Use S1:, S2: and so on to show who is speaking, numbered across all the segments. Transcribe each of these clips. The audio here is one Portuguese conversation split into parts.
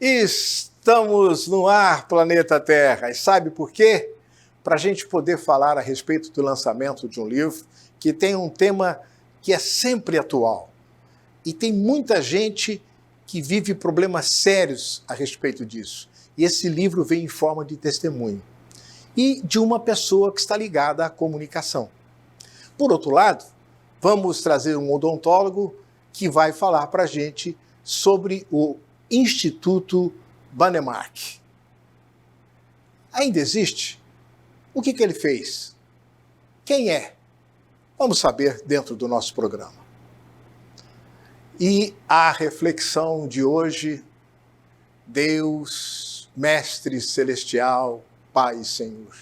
S1: Estamos no ar, planeta Terra. E sabe por quê? Para a gente poder falar a respeito do lançamento de um livro que tem um tema que é sempre atual. E tem muita gente que vive problemas sérios a respeito disso. E esse livro vem em forma de testemunho. E de uma pessoa que está ligada à comunicação. Por outro lado, vamos trazer um odontólogo que vai falar para a gente sobre o Instituto Bannemark. Ainda existe? O que ele fez? Quem é? Vamos saber dentro do nosso programa. E a reflexão de hoje, Deus, Mestre Celestial, Pai e Senhor.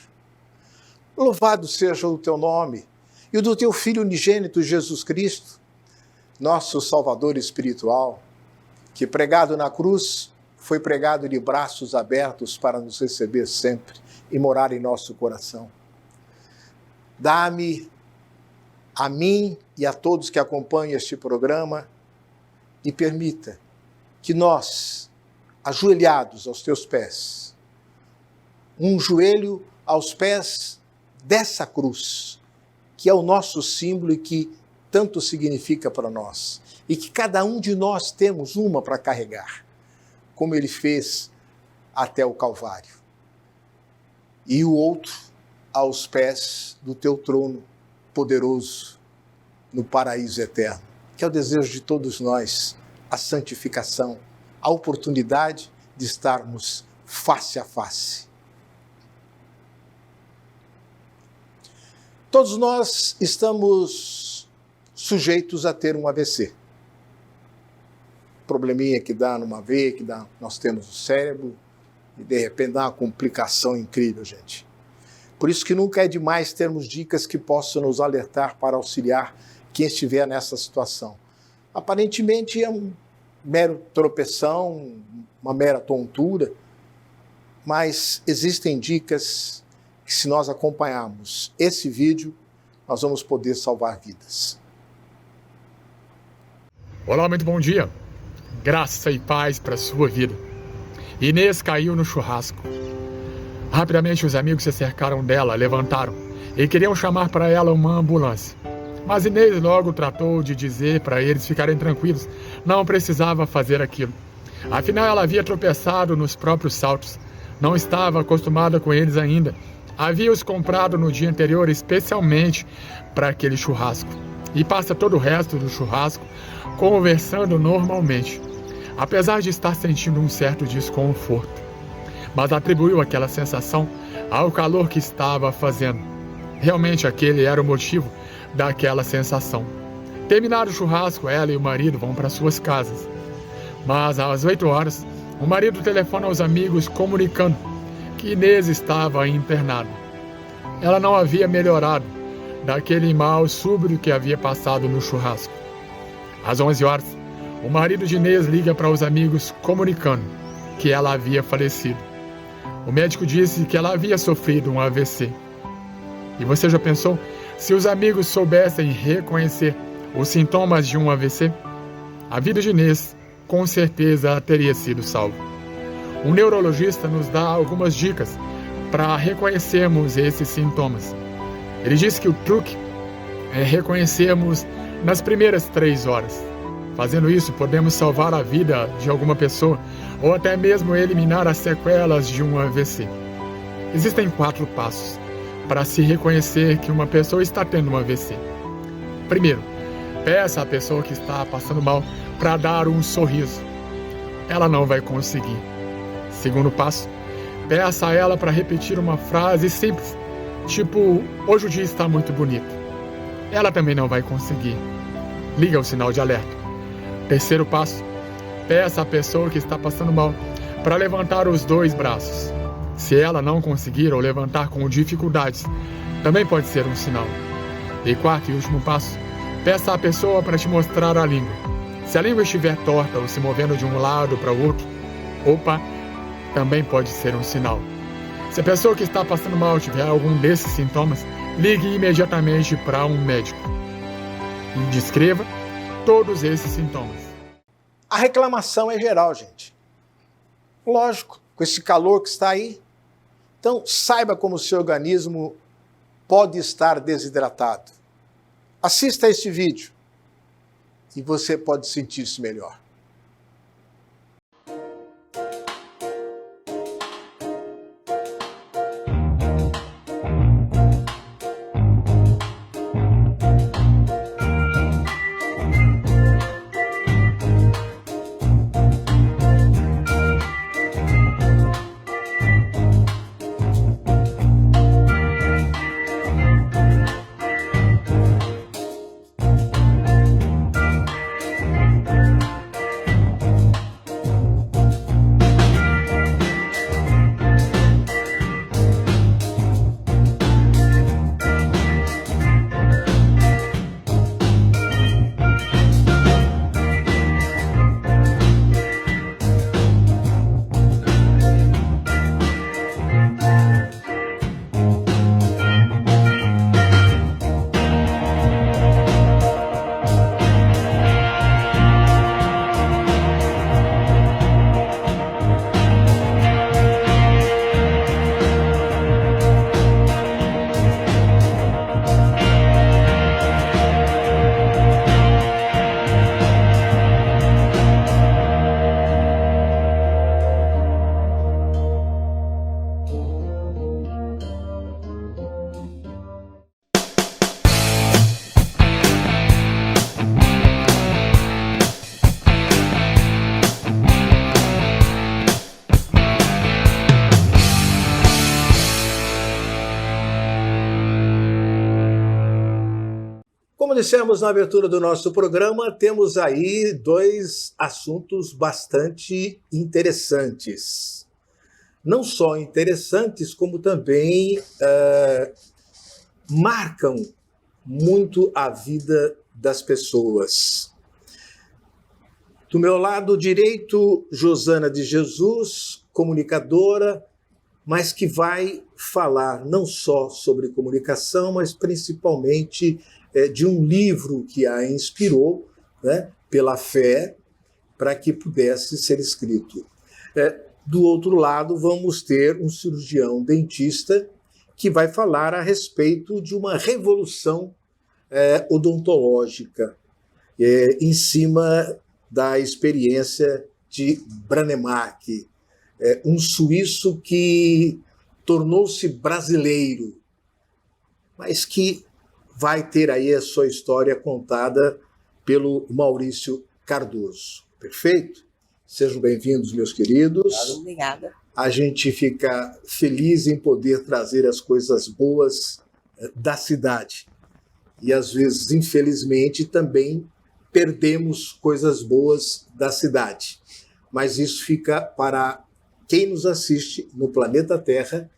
S1: Louvado seja o teu nome e o do teu Filho unigênito Jesus Cristo, nosso Salvador espiritual, que pregado na cruz, foi pregado de braços abertos para nos receber sempre e morar em nosso coração. Dá-me, a mim e a todos que acompanham este programa, e permita que nós, ajoelhados aos teus pés, um joelho aos pés dessa cruz, que é o nosso símbolo e que tanto significa para nós, e que cada um de nós temos uma para carregar, como ele fez até o Calvário. E o outro aos pés do teu trono poderoso no paraíso eterno, que é o desejo de todos nós, a santificação, a oportunidade de estarmos face a face. Todos nós estamos sujeitos a ter um AVC. Probleminha que dá numa veia, nós temos no cérebro, e de repente dá uma complicação incrível, gente. Por isso que nunca é demais termos dicas que possam nos alertar para auxiliar quem estiver nessa situação. Aparentemente é um mero tropeção, uma mera tontura, mas existem dicas que, se nós acompanharmos esse vídeo, nós vamos poder salvar vidas.
S2: Olá, muito bom dia. Graça e paz para a sua vida. Inês caiu no churrasco. Rapidamente os amigos se cercaram dela, levantaram e queriam chamar para ela uma ambulância. Mas Inês logo tratou de dizer para eles ficarem tranquilos, não precisava fazer aquilo. Afinal, ela havia tropeçado nos próprios saltos, não estava acostumada com eles ainda. Havia-os comprado no dia anterior especialmente para aquele churrasco. E passa todo o resto do churrasco conversando normalmente, apesar de estar sentindo um certo desconforto. Mas atribuiu aquela sensação ao calor que estava fazendo. Realmente aquele era o motivo daquela sensação. Terminado o churrasco, ela e o marido vão para suas casas. Mas às 8 horas, o marido telefona aos amigos comunicando que Inês estava internada. Ela não havia melhorado daquele mal súbito que havia passado no churrasco. Às 11 horas, o marido de Inês liga para os amigos comunicando que ela havia falecido. O médico disse que ela havia sofrido um AVC. E você já pensou se os amigos soubessem reconhecer os sintomas de um AVC? A vida de Inês com certeza teria sido salva. Um neurologista nos dá algumas dicas para reconhecermos esses sintomas. Ele diz que o truque é reconhecermos nas primeiras 3 horas. Fazendo isso, podemos salvar a vida de alguma pessoa ou até mesmo eliminar as sequelas de um AVC. Existem 4 passos para se reconhecer que uma pessoa está tendo um AVC. Primeiro, peça à pessoa que está passando mal para dar um sorriso. Ela não vai conseguir. Segundo passo, peça a ela para repetir uma frase simples, tipo, hoje o dia está muito bonito. Ela também não vai conseguir. Liga o sinal de alerta. Terceiro passo, peça à pessoa que está passando mal para levantar os 2 braços. Se ela não conseguir ou levantar com dificuldades, também pode ser um sinal. E quarto e último passo, peça à pessoa para te mostrar a língua. Se a língua estiver torta ou se movendo de um lado para o outro, também pode ser um sinal. Se a pessoa que está passando mal tiver algum desses sintomas, ligue imediatamente para um médico. E descreva todos esses sintomas.
S1: A reclamação é geral, gente. Lógico, com esse calor que está aí. Então, saiba como o seu organismo pode estar desidratado. Assista a este vídeo e você pode sentir-se melhor. Como dissemos na abertura do nosso programa, temos aí dois assuntos bastante interessantes. Não só interessantes, como também marcam muito a vida das pessoas. Do meu lado direito, Josana de Jesus, comunicadora, mas que vai falar não só sobre comunicação, mas principalmente de um livro que a inspirou, né, pela fé, para que pudesse ser escrito. Do outro lado, vamos ter um cirurgião dentista que vai falar a respeito de uma revolução odontológica em cima da experiência de Brånemark, um suíço que tornou-se brasileiro, mas que vai ter aí a sua história contada pelo Maurício Cardoso. Perfeito? Sejam bem-vindos, meus queridos.
S3: Obrigada.
S1: A gente fica feliz em poder trazer as coisas boas da cidade. E, às vezes, infelizmente, também perdemos coisas boas da cidade. Mas isso fica para quem nos assiste no planeta Terra,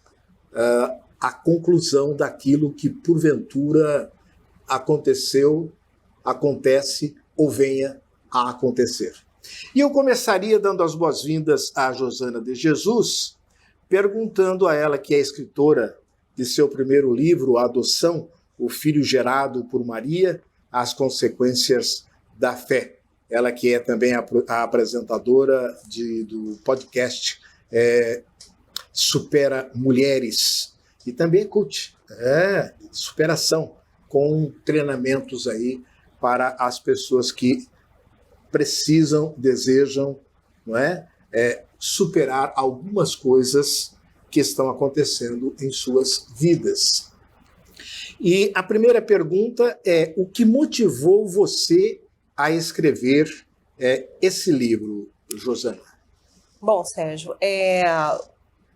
S1: a conclusão daquilo que, porventura, aconteceu, acontece ou venha a acontecer. E eu começaria dando as boas-vindas à Josana de Jesus, perguntando a ela, que é escritora de seu primeiro livro, A Adoção, o Filho Gerado por Maria, As Consequências da Fé. Ela que é também a apresentadora do podcast Supera Mulheres. E também coach, superação, com treinamentos aí para as pessoas que precisam, desejam, não é? Superar algumas coisas que estão acontecendo em suas vidas. E a primeira pergunta é: o que motivou você a escrever esse livro, Josana?
S3: Bom, Sérgio,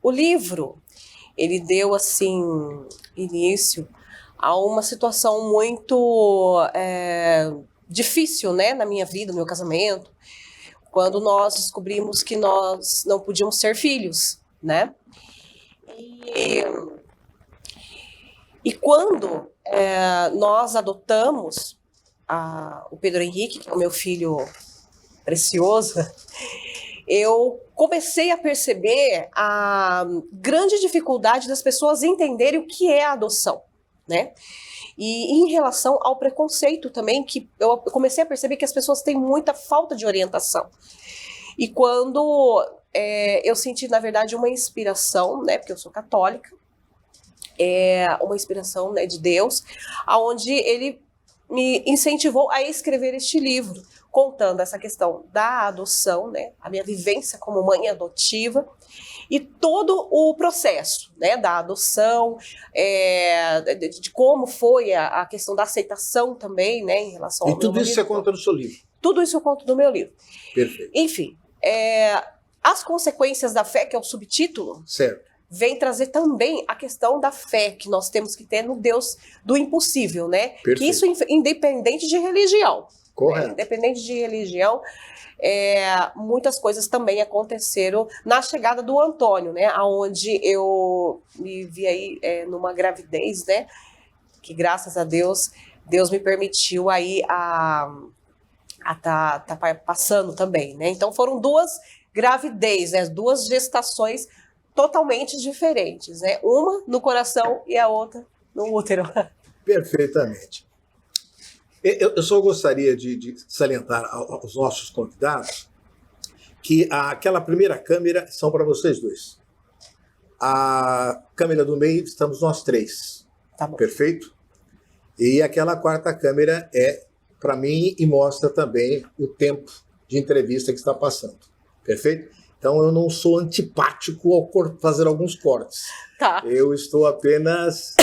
S3: o livro, ele deu, assim, início a uma situação muito difícil, né, na minha vida, no meu casamento, quando nós descobrimos que nós não podíamos ter filhos, né? E quando nós adotamos o Pedro Henrique, que é o meu filho precioso, eu comecei a perceber a grande dificuldade das pessoas entenderem o que é a adoção, né? E em relação ao preconceito também, que eu comecei a perceber que as pessoas têm muita falta de orientação. E quando eu senti, na verdade, uma inspiração, né, porque eu sou católica, uma inspiração, né, de Deus, aonde ele me incentivou a escrever este livro, contando essa questão da adoção, né, a minha vivência como mãe adotiva e todo o processo, né, da adoção, de como foi a questão da aceitação também, né, em relação ao
S1: E tudo
S3: meu
S1: isso
S3: marido.
S1: você conta no seu livro.
S3: Tudo isso eu conto no meu livro.
S1: Perfeito.
S3: Enfim, as consequências da fé, que é o subtítulo,
S1: Certo.
S3: vem trazer também a questão da fé que nós temos que ter no Deus do impossível, né?
S1: Perfeito.
S3: Que isso independente de religião.
S1: Correto.
S3: Né? Independente de religião, muitas coisas também aconteceram na chegada do Antônio, né? Onde eu me vi aí numa gravidez, né? Que graças a Deus, Deus me permitiu aí a tá passando também, né? Então foram 2 gravidez, né? 2 gestações totalmente diferentes, né? Uma no coração e a outra no útero.
S1: Perfeitamente. Eu só gostaria de salientar aos nossos convidados que aquela primeira câmera são para vocês dois. A câmera do meio estamos nós 3.
S3: Tá bom.
S1: Perfeito? E aquela quarta câmera é para mim e mostra também o tempo de entrevista que está passando. Perfeito? Então eu não sou antipático ao fazer alguns cortes.
S3: Tá.
S1: Eu estou apenas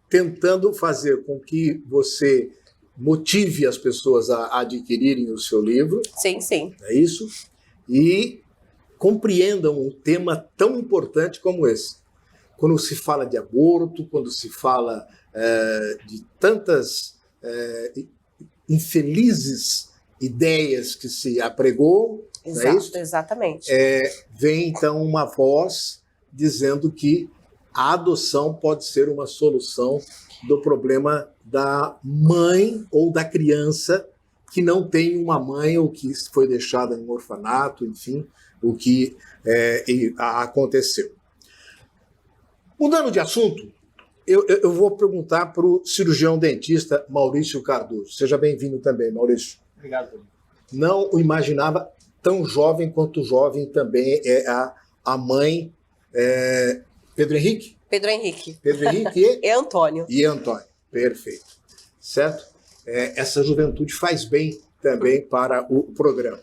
S1: tentando fazer com que você motive as pessoas a adquirirem o seu livro.
S3: Sim, sim.
S1: É isso? E compreendam um tema tão importante como esse. Quando se fala de aborto, quando se fala de tantas infelizes ideias que se apregou,
S3: Exato,
S1: não é isso?
S3: Exatamente.
S1: Vem então uma voz dizendo que a adoção pode ser uma solução do problema da mãe ou da criança que não tem uma mãe ou que foi deixada em um orfanato, enfim, o que aconteceu. Mudando de assunto, eu vou perguntar para o cirurgião dentista Maurício Cardoso. Seja bem-vindo também, Maurício.
S4: Obrigado, Pedro.
S1: Não o imaginava tão jovem quanto jovem também é a mãe Pedro Henrique?
S3: Pedro Henrique.
S1: Pedro Henrique
S3: E Antônio.
S1: e Antônio. Perfeito. Certo? Essa juventude faz bem também para o programa.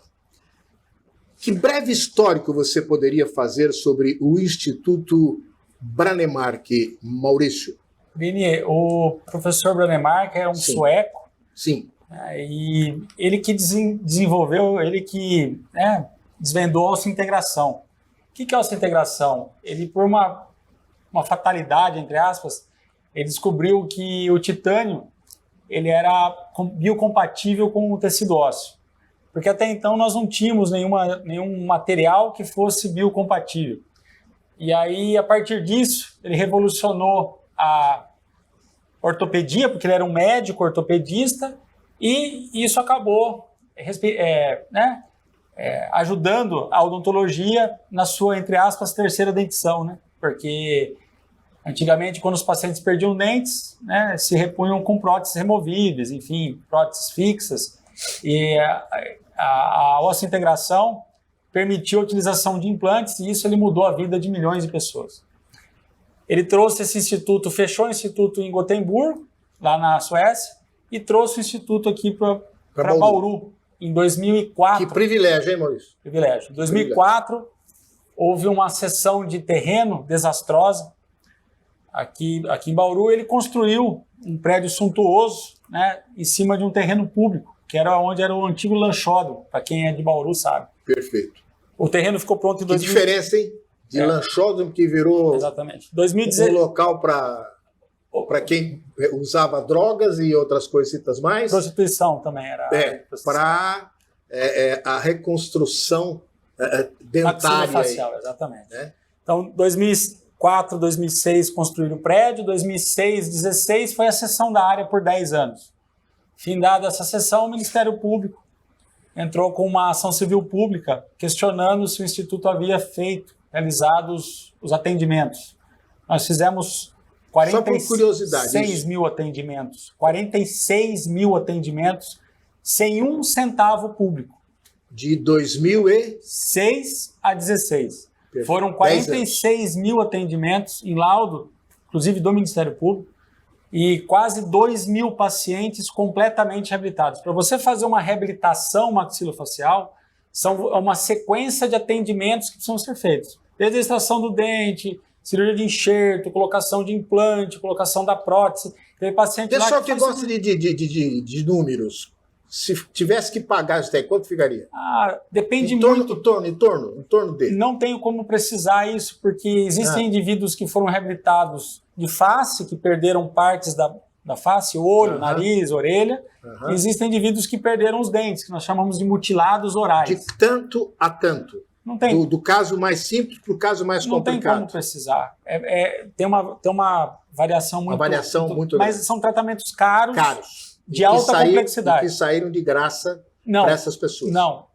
S1: Que breve histórico você poderia fazer sobre o Instituto Branemark, Maurício?
S4: Vini, o professor Branemark é um
S1: Sim.
S4: sueco,
S1: Sim.
S4: e ele que desenvolveu, ele que desvendou a ossa-integração. O que é a ossa-integração? Ele, por uma fatalidade, entre aspas, ele descobriu que o titânio ele era biocompatível com o tecido ósseo. Porque até então nós não tínhamos nenhum material que fosse biocompatível. E aí, a partir disso, ele revolucionou a ortopedia, porque ele era um médico ortopedista, e isso acabou ajudando a odontologia na sua, entre aspas, terceira dentição, né? Porque antigamente, quando os pacientes perdiam dentes, né, se repunham com próteses removíveis, enfim, próteses fixas, e a ossa-integração permitiu a utilização de implantes, e isso ele mudou a vida de milhões de pessoas. Ele trouxe esse instituto, fechou o instituto em Gotemburgo, lá na Suécia, e trouxe o instituto aqui para Bauru, em 2004.
S1: Que privilégio, hein, Maurício?
S4: Privilégio. Em 2004, houve uma cessão de terreno desastrosa. Aqui em Bauru, ele construiu um prédio suntuoso, né, em cima de um terreno público, que era onde era o antigo lanchódromo, para quem é de Bauru sabe.
S1: Perfeito.
S4: O terreno ficou pronto em
S1: Que diferença, hein? De lanchódromo que virou
S4: Exatamente.
S1: um local para quem usava drogas e outras coisitas mais.
S4: Prostituição também era.
S1: Para a reconstrução dentária.
S4: Facial, exatamente.
S1: Né?
S4: Então, 2004, 2006 construíram o prédio, 2006, 2016 foi a cessão da área por 10 anos. Findada essa cessão, o Ministério Público entrou com uma ação civil pública questionando se o Instituto havia realizado os atendimentos. Nós fizemos 46 mil atendimentos. 46 mil atendimentos sem um centavo público.
S1: De 2006
S4: a 16.
S1: Perfeito.
S4: Foram 46 mil atendimentos em laudo, inclusive do Ministério Público, e quase 2 mil pacientes completamente reabilitados. Para você fazer uma reabilitação maxilofacial, são uma sequência de atendimentos que precisam ser feitos. Desde a extração do dente, cirurgia de enxerto, colocação de implante, colocação da prótese. Tem paciente
S1: Pessoal
S4: lá
S1: que gosta de números, se tivesse que pagar isso daí, quanto ficaria?
S4: Depende
S1: em torno,
S4: muito.
S1: Em torno dele.
S4: Não tenho como precisar isso, porque existem indivíduos que foram reabilitados de face, que perderam partes da face, olho, nariz, orelha. Existem indivíduos que perderam os dentes, que nós chamamos de mutilados orais.
S1: De tanto a tanto.
S4: Não tem.
S1: Do caso mais simples para o caso mais complicado.
S4: Não tem como precisar. Tem uma variação muito...
S1: muito
S4: mas
S1: grande.
S4: São tratamentos caros. De alta
S1: E
S4: complexidade.
S1: que saíram de graça para essas pessoas.
S4: Não.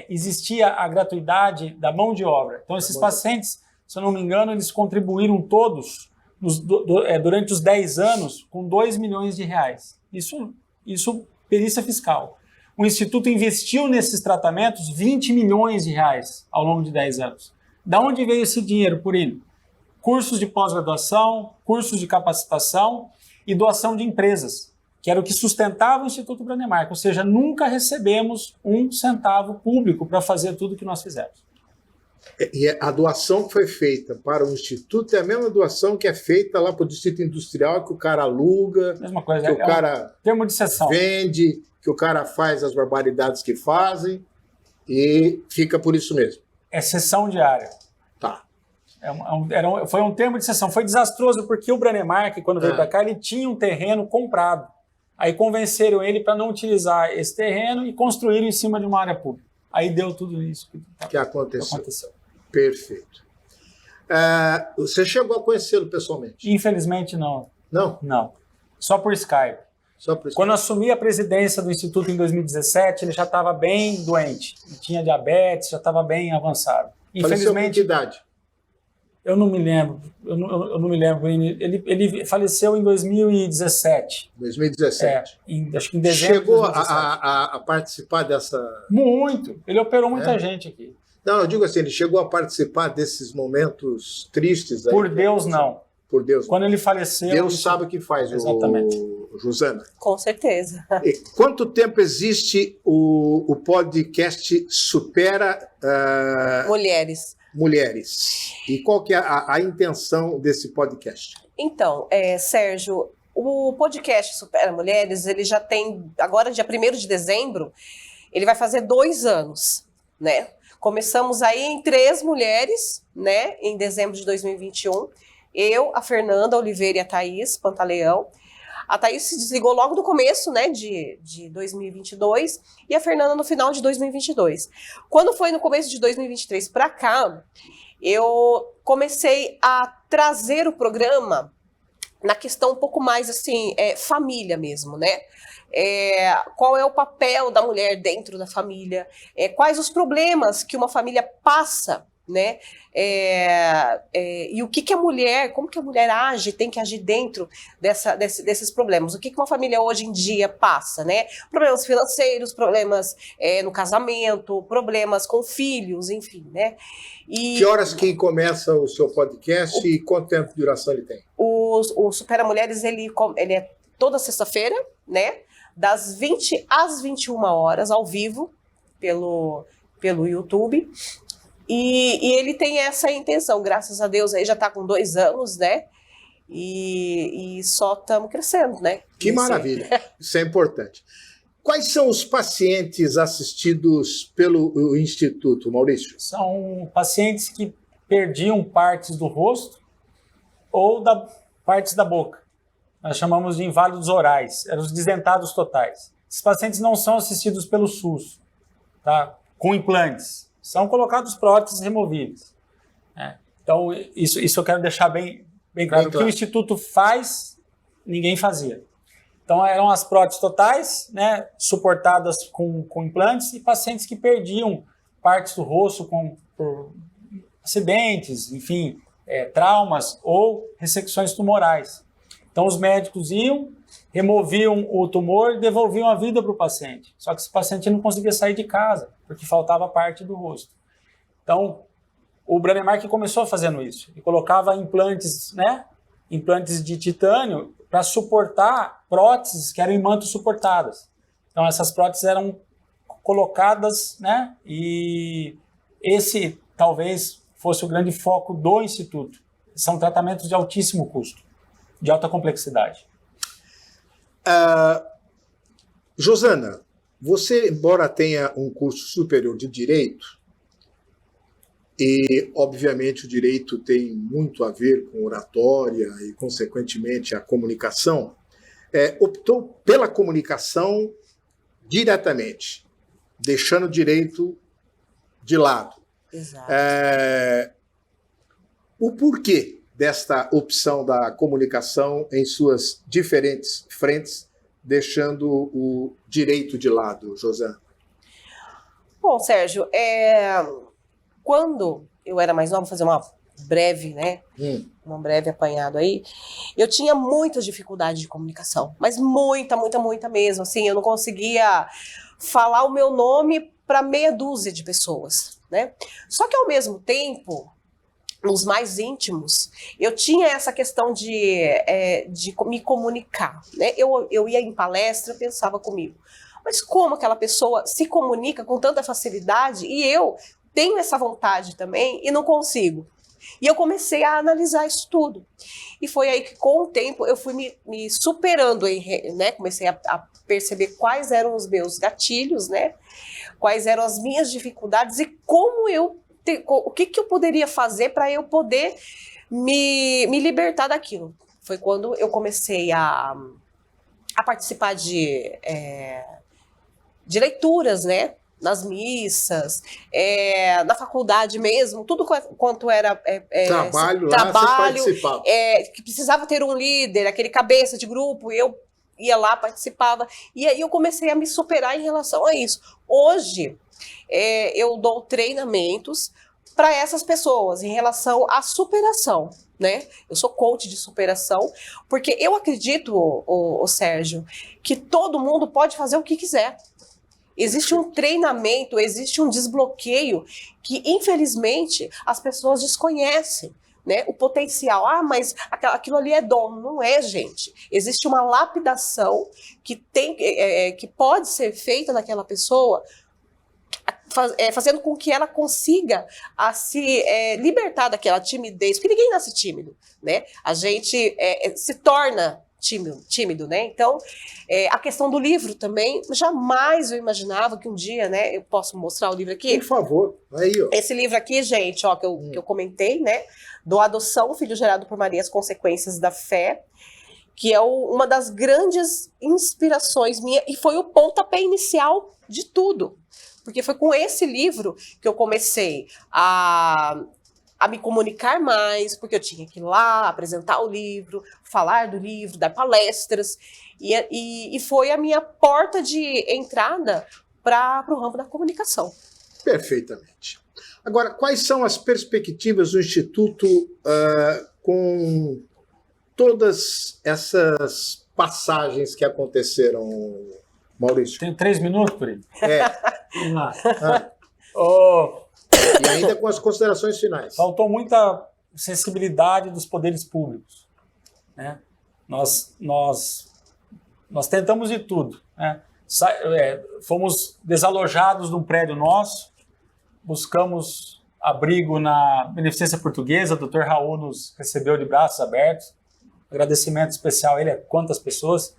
S4: Existia a gratuidade da mão de obra. Então, esses pacientes, se eu não me engano, eles contribuíram todos, durante os 10 anos, com 2 milhões de reais. Isso perícia fiscal. O Instituto investiu nesses tratamentos 20 milhões de reais ao longo de 10 anos. Da onde veio esse dinheiro, Purini? Cursos de pós-graduação, cursos de capacitação e doação de empresas, que era o que sustentava o Instituto Branemark. Ou seja, nunca recebemos um centavo público para fazer tudo o que nós fizemos.
S1: E a doação que foi feita para o Instituto é a mesma doação que é feita lá para o Distrito Industrial, que o cara aluga,
S4: mesma coisa,
S1: que o cara
S4: termo de cessão.
S1: Vende, que o cara faz as barbaridades que fazem e fica por isso mesmo.
S4: É cessão diária.
S1: Tá.
S4: Foi um termo de cessão. Foi desastroso porque o Branemark, quando veio para cá, ele tinha um terreno comprado. Aí convenceram ele para não utilizar esse terreno e construíram em cima de uma área pública. Aí deu tudo isso
S1: que aconteceu. Perfeito. Você chegou a conhecê-lo pessoalmente?
S4: Infelizmente, não.
S1: Não?
S4: Não. Só por Skype. Quando eu assumi a presidência do Instituto em 2017, ele já estava bem doente. Ele tinha diabetes, já estava bem avançado.
S1: Infelizmente. Faleceu com que idade?
S4: Eu não me lembro. Eu não me lembro. Ele faleceu em 2017.
S1: 2017.
S4: Acho que em dezembro.
S1: Chegou a participar dessa.
S4: Muito. Ele operou muita gente aqui.
S1: Não, eu digo assim, ele chegou a participar desses momentos tristes.
S4: Por Deus, não.
S1: Por Deus.
S4: Quando ele faleceu...
S1: Deus sabe o que faz,
S4: exatamente.
S1: Josana.
S3: Com certeza.
S1: E quanto tempo existe o podcast Supera... Mulheres. E qual que é a intenção desse podcast?
S3: Então, Sérgio, o podcast Supera Mulheres, ele já tem, agora dia 1º de dezembro, ele vai fazer 2 anos, né? Começamos aí em 3 mulheres, né? Em dezembro de 2021. Eu, a Fernanda Oliveira e a Thaís Pantaleão. A Thaís se desligou logo no começo, né, de 2022, e a Fernanda no final de 2022. Quando foi no começo de 2023 para cá, eu comecei a trazer o programa na questão um pouco mais, assim, família mesmo, né? Qual é o papel da mulher dentro da família? Quais os problemas que uma família passa, né? E o que a mulher, como que a mulher age, tem que agir dentro desses problemas. O que uma família hoje em dia passa, né? Problemas financeiros, problemas no casamento, problemas com filhos, enfim, né?
S1: Que horas que começa o seu podcast e quanto tempo de duração ele tem?
S3: O Supera Mulheres, ele é toda sexta-feira, né? Das 20 às 21 horas, ao vivo, pelo YouTube. E ele tem essa intenção, graças a Deus, aí já está com 2 anos, né? E só estamos crescendo, né?
S1: Que maravilha, isso é importante. Quais são os pacientes assistidos pelo Instituto, Maurício?
S4: São pacientes que perdiam partes do rosto ou partes da boca. Nós chamamos de inválidos orais, eram os desdentados totais. Esses pacientes não são assistidos pelo SUS, tá? Com implantes. São colocados próteses removíveis. Então, isso eu quero deixar bem claro. O que o Instituto faz, ninguém fazia. Então, eram as próteses totais, né, suportadas com implantes, e pacientes que perdiam partes do rosto por acidentes, enfim, traumas ou ressecções tumorais. Então, os médicos iam, removiam o tumor e devolviam a vida para o paciente. Só que esse paciente não conseguia sair de casa, porque faltava parte do rosto. Então, o Brademar começou fazendo isso. Ele colocava implantes, né? Implantes de titânio para suportar próteses que eram imanto suportadas. Então, essas próteses eram colocadas, né? E esse talvez fosse o grande foco do Instituto. São tratamentos de altíssimo custo, de alta complexidade.
S1: Josana, você, embora tenha um curso superior de Direito, e, obviamente, o direito tem muito a ver com oratória e, consequentemente, a comunicação, optou pela comunicação diretamente, deixando o direito de lado.
S3: Exato.
S1: O porquê desta opção da comunicação em suas diferentes frentes, deixando o direito de lado, Josana?
S3: Bom, Sérgio, quando eu era mais nova, vou fazer uma breve, né? Um breve apanhado aí, eu tinha muitas dificuldades de comunicação, mas muita mesmo, assim, eu não conseguia falar o meu nome para meia dúzia de pessoas, né? Só que ao mesmo tempo, nos mais íntimos, eu tinha essa questão de me comunicar, né? Eu ia em palestra, pensava comigo, mas como aquela pessoa se comunica com tanta facilidade e eu tenho essa vontade também e não consigo? E eu comecei a analisar isso tudo. E foi aí que, com o tempo, eu fui me superando, né? Comecei a perceber quais eram os meus gatilhos, né? Quais eram as minhas dificuldades e como o que eu poderia fazer para eu poder me libertar daquilo. Foi quando eu comecei a participar de leituras, né? Nas missas, na faculdade mesmo, tudo quanto era
S1: trabalho,
S3: que precisava ter um líder, aquele cabeça de grupo, eu ia lá, participava, e aí eu comecei a me superar em relação a isso. Hoje, eu dou treinamentos para essas pessoas em relação à superação, né? Eu sou coach de superação, porque eu acredito, o Sérgio, que todo mundo pode fazer o que quiser. Existe um treinamento, existe um desbloqueio que, infelizmente, as pessoas desconhecem, né? O potencial. Mas aquilo ali é dom. Não é, gente. Existe uma lapidação que pode ser feita naquela pessoa, fazendo com que ela consiga se libertar daquela timidez, porque ninguém nasce tímido, né? A gente se torna tímido, né? Então, a questão do livro também, jamais eu imaginava que um dia, né? Eu posso mostrar o livro aqui?
S1: Por favor, aí, ó.
S3: Esse livro aqui, gente, ó, que eu comentei, né? Do Adoção, Filho Gerado por Maria, as Consequências da Fé, que é uma das grandes inspirações minha, e foi o pontapé inicial de tudo. Porque foi com esse livro que eu comecei a me comunicar mais, porque eu tinha que ir lá, apresentar o livro, falar do livro, dar palestras, e foi a minha porta de entrada para o ramo da comunicação.
S1: Perfeitamente. Agora, quais são as perspectivas do Instituto com todas essas passagens que aconteceram, Maurício?
S4: Tenho 3 minutos, por aí. Vamos lá.
S1: E ainda com as considerações finais.
S4: Faltou muita sensibilidade dos poderes públicos, né? Nós tentamos de tudo, né? Fomos desalojados de um prédio nosso, buscamos abrigo na Beneficência Portuguesa, o Dr. Raul nos recebeu de braços abertos, agradecimento especial a ele, a quantas pessoas.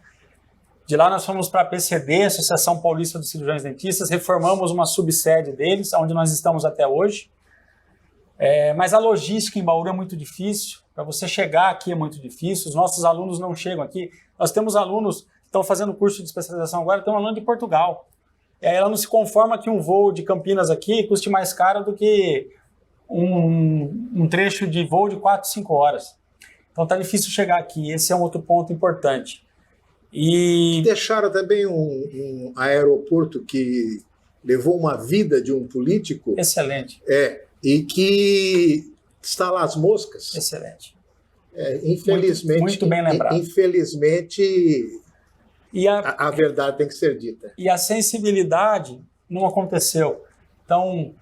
S4: De lá nós fomos para a PCD, Associação Paulista dos Cirurgiões Dentistas, reformamos uma subsede deles, onde nós estamos até hoje. Mas a logística em Bauru é muito difícil, para você chegar aqui é muito difícil, os nossos alunos não chegam aqui. Nós temos alunos que estão fazendo curso de especialização agora, estão falando de Portugal. E aí ela não se conforma que um voo de Campinas aqui custe mais caro do que um trecho de voo de 4, 5 horas. Então está difícil chegar aqui, esse é um outro ponto importante. E
S1: deixaram também um aeroporto que levou uma vida de um político.
S4: Excelente.
S1: E que está lá as moscas.
S4: Excelente.
S1: Infelizmente,
S4: muito bem lembrado.
S1: Infelizmente,
S4: E
S1: A verdade tem que ser dita.
S4: E a sensibilidade não aconteceu. Então,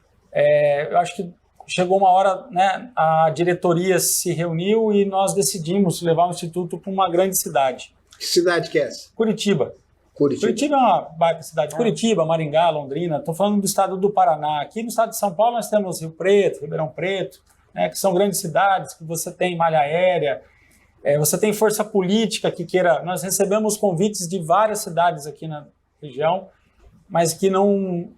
S4: eu acho que chegou uma hora, né, a diretoria se reuniu e nós decidimos levar o Instituto para uma grande cidade.
S1: Que cidade que é essa?
S4: Curitiba.
S1: Curitiba.
S4: Curitiba é uma baita cidade. Curitiba, Maringá, Londrina. Estou falando do estado do Paraná. Aqui no estado de São Paulo nós temos Rio Preto, Ribeirão Preto, né, que são grandes cidades, que você tem malha aérea, você tem força política que queira... Nós recebemos convites de várias cidades aqui na região, mas que não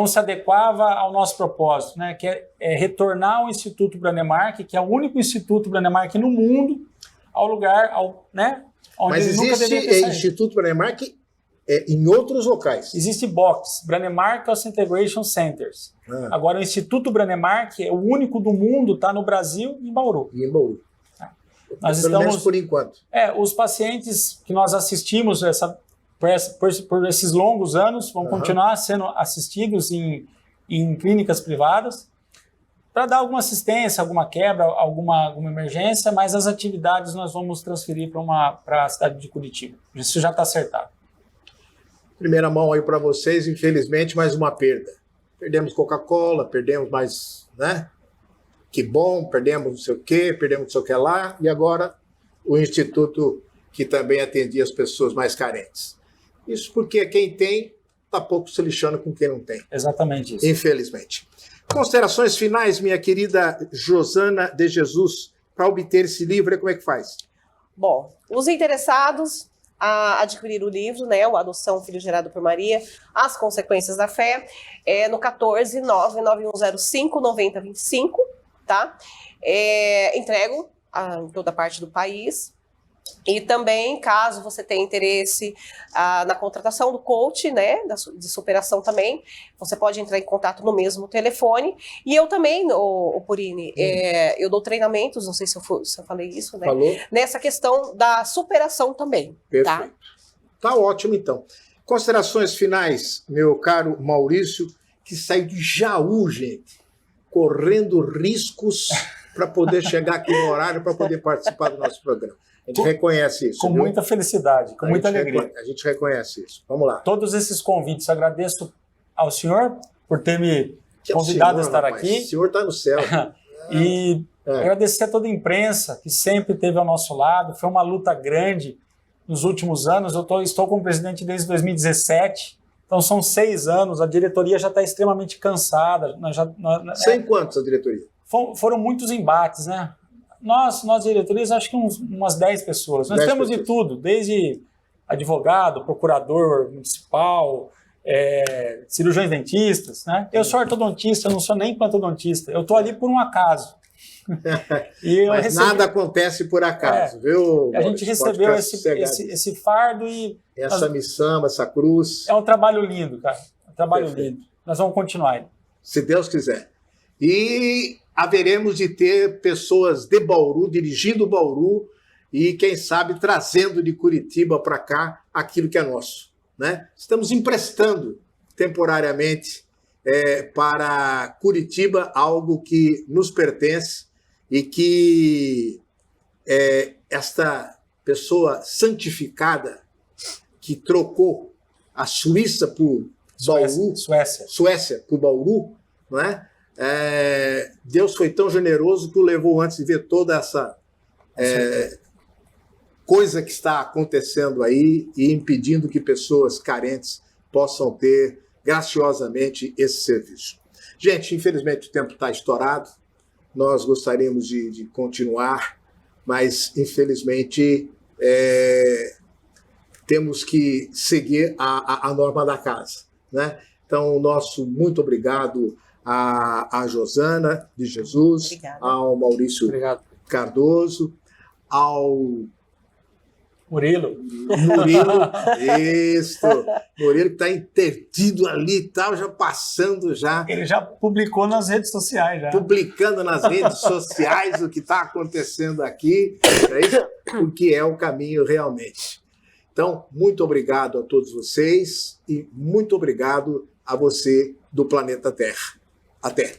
S4: se adequava ao nosso propósito, né, que é retornar ao Instituto Branemark, que é o único Instituto Branemark no mundo, ao lugar, né, onde
S1: mas
S4: ele nunca deveria ter
S1: existe
S4: saído.
S1: Instituto Branemark em outros locais.
S4: Existe BOCs, Branemark Ocean Integration Centers. Agora, o Instituto Branemark é o único do mundo, está no Brasil e em Bauru.
S1: E em Bauru.
S4: Nós
S1: Pelo menos por enquanto.
S4: Os pacientes que nós assistimos por esses longos anos vão continuar sendo assistidos em clínicas privadas para dar alguma assistência, alguma quebra, alguma emergência, mas as atividades nós vamos transferir para a cidade de Curitiba. Isso já está acertado.
S1: Primeira mão aí para vocês, infelizmente, mais uma perda. Perdemos Coca-Cola, perdemos mais, né? Que bom, perdemos não sei o quê, perdemos não sei o que lá, e agora o Instituto que também atendia as pessoas mais carentes. Isso porque quem tem está pouco se lixando com quem não tem.
S4: Exatamente isso.
S1: Infelizmente. Considerações finais, minha querida Josana de Jesus, para obter esse livro, como é que faz?
S3: Bom, os interessados a adquirir o livro, né, o Adoção, Filho Gerado por Maria, As Consequências da Fé, no 14 99105 9025, tá? Entrego em toda parte do país. E também, caso você tenha interesse na contratação do coach, né, de superação também, você pode entrar em contato no mesmo telefone. E eu também, o Purini, eu dou treinamentos, não sei se eu falei isso, né?
S1: Falou.
S3: Nessa questão da superação também.
S1: Perfeito. Tá ótimo, então. Considerações finais, meu caro Maurício, que saiu de Jaú, gente, correndo riscos para poder chegar aqui no horário, para poder participar do nosso programa. A gente reconhece isso.
S4: Com muita felicidade, com muita alegria.
S1: A gente reconhece isso. Vamos lá.
S4: Todos esses convites, agradeço ao senhor por ter me convidado a estar aqui.
S1: O senhor está no céu.
S4: E agradecer a toda a imprensa que sempre esteve ao nosso lado. Foi uma luta grande nos últimos anos. Eu estou como presidente desde 2017. Então são 6 anos. A diretoria já está extremamente cansada.
S1: Sem quantos a diretoria?
S4: Foram muitos embates, né? Nós diretorias, acho que umas 10 pessoas. Nós temos de tudo, desde advogado, procurador municipal, cirurgiões dentistas, né? Eu sou ortodontista, não sou nem plantodontista. Eu estou ali por um acaso.
S1: Mas nada acontece por acaso, viu?
S4: A gente recebeu esse fardo e...
S1: Essa missão, essa cruz.
S4: É um trabalho lindo, cara. Um trabalho lindo. Nós vamos continuar.
S1: Se Deus quiser. E haveremos de ter pessoas de Bauru, dirigindo Bauru, e quem sabe trazendo de Curitiba para cá aquilo que é nosso, né? Estamos emprestando temporariamente para Curitiba algo que nos pertence e que esta pessoa santificada que trocou a Suíça por Bauru, Suécia por Bauru, não é? Deus foi tão generoso que o levou antes de ver toda essa coisa que está acontecendo aí e impedindo que pessoas carentes possam ter graciosamente esse serviço. Gente, infelizmente o tempo está estourado, nós gostaríamos de continuar, mas infelizmente temos que seguir a norma da casa, né? Então, nosso muito obrigado a Josana de Jesus, obrigada. Ao Maurício Cardoso, ao
S4: Murilo,
S1: isso, Murilo que está intertido ali e tal, já passando já.
S4: Ele já publicou nas redes sociais.
S1: Publicando nas redes sociais o que está acontecendo aqui, o que é o caminho realmente. Então, muito obrigado a todos vocês e muito obrigado a você do Planeta Terra. Até!